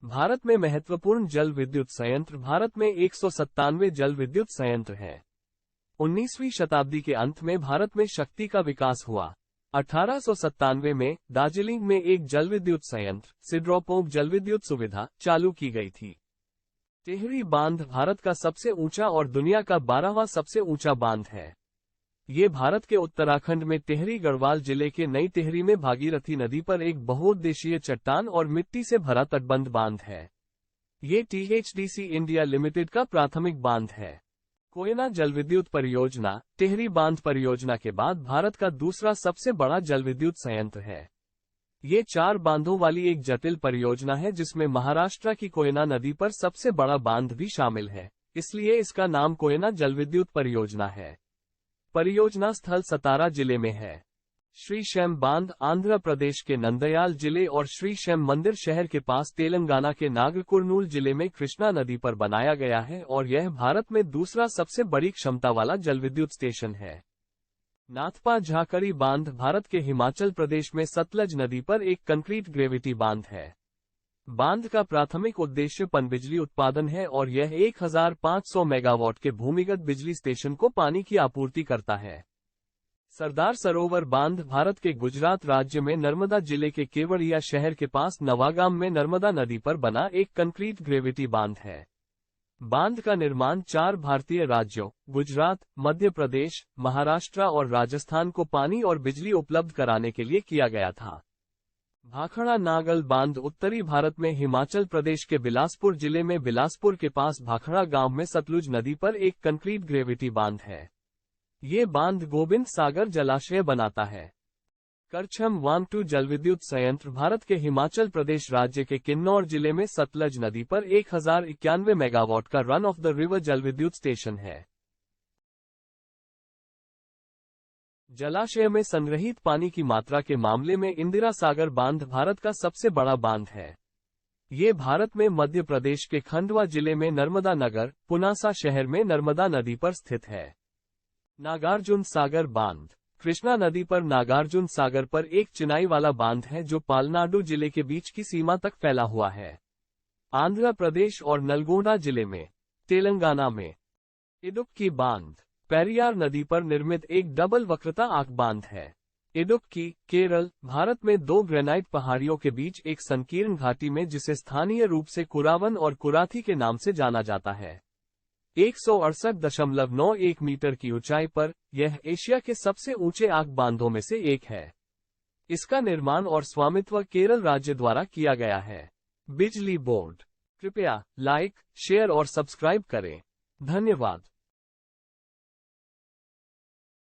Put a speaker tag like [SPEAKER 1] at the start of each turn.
[SPEAKER 1] भारत में महत्वपूर्ण जल विद्युत संयंत्र। भारत में 197 जल विद्युत संयंत्र हैं। 19वीं शताब्दी के अंत में भारत में शक्ति का विकास हुआ। 1897 में दार्जिलिंग में एक जल विद्युत संयंत्र सिड्रोपोक जल विद्युत सुविधा चालू की गई थी। टिहरी बांध भारत का सबसे ऊंचा और दुनिया का 12वां सबसे ऊंचा बांध है। ये भारत के उत्तराखंड में टिहरी गढ़वाल जिले के नई टिहरी में भागीरथी नदी पर एक बहुउद्देशीय चट्टान और मिट्टी से भरा तटबंध बांध है। ये THDC इंडिया लिमिटेड का प्राथमिक बांध है। कोयना जलविद्युत परियोजना टिहरी बांध परियोजना के बाद भारत का दूसरा सबसे बड़ा जलविद्युत संयंत्र है। ये 4 बांधों वाली एक जटिल परियोजना है जिसमें महाराष्ट्र की कोयना नदी पर सबसे बड़ा बांध भी शामिल है, इसलिए इसका नाम कोयना जलविद्युत परियोजना है। परियोजना स्थल सतारा जिले में है। श्री शैम बांध आंध्र प्रदेश के नंदयाल जिले और श्री शैम मंदिर शहर के पास तेलंगाना के नागरकुर्नूल जिले में कृष्णा नदी पर बनाया गया है और यह भारत में दूसरा सबसे बड़ी क्षमता वाला जलविद्युत स्टेशन है। नाथपा झाकड़ी बांध भारत के हिमाचल प्रदेश में सतलज नदी पर एक कंक्रीट ग्रेविटी बांध है। बांध का प्राथमिक उद्देश्य पनबिजली उत्पादन है और यह 1500 मेगावाट के भूमिगत बिजली स्टेशन को पानी की आपूर्ति करता है। सरदार सरोवर बांध भारत के गुजरात राज्य में नर्मदा जिले के केवड़िया शहर के पास नवागाम में नर्मदा नदी पर बना एक कंक्रीट ग्रेविटी बांध है। बांध का निर्माण 4 भारतीय राज्यों गुजरात, मध्य प्रदेश, महाराष्ट्र और राजस्थान को पानी और बिजली उपलब्ध कराने के लिए किया गया था। भाखड़ा नागल बांध उत्तरी भारत में हिमाचल प्रदेश के बिलासपुर जिले में बिलासपुर के पास भाखड़ा गांव में सतलुज नदी पर एक कंक्रीट ग्रेविटी बांध है। ये बांध गोविंद सागर जलाशय बनाता है। करछम वांगटू जलविद्युत संयंत्र भारत के हिमाचल प्रदेश राज्य के किन्नौर जिले में सतलज नदी पर 1091 मेगावाट का रन ऑफ द रिवर जलविद्युत स्टेशन है। जलाशय में संग्रहित पानी की मात्रा के मामले में इंदिरा सागर बांध भारत का सबसे बड़ा बांध है। ये भारत में मध्य प्रदेश के खंडवा जिले में नर्मदा नगर पुनासा शहर में नर्मदा नदी पर स्थित है। नागार्जुन सागर बांध कृष्णा नदी पर नागार्जुन सागर पर एक चिनाई वाला बांध है जो पालनाडु जिले के बीच की सीमा तक फैला हुआ है। आंध्र प्रदेश और नलगोंडा जिले में तेलंगाना में इडुक्की बांध पेरियार नदी पर निर्मित एक डबल वक्रता आंख बांध है। इडुक्की केरल भारत में 2 ग्रेनाइट पहाड़ियों के बीच एक संकीर्ण घाटी में जिसे स्थानीय रूप से कुरावन और कुराथी के नाम से जाना जाता है। 168.91 मीटर की ऊंचाई पर यह एशिया के सबसे ऊंचे आंख बांधों में से एक है। इसका निर्माण और स्वामित्व केरल राज्य द्वारा किया गया है। बिजली बोर्ड कृपया लाइक, शेयर और सब्सक्राइब करें। धन्यवाद।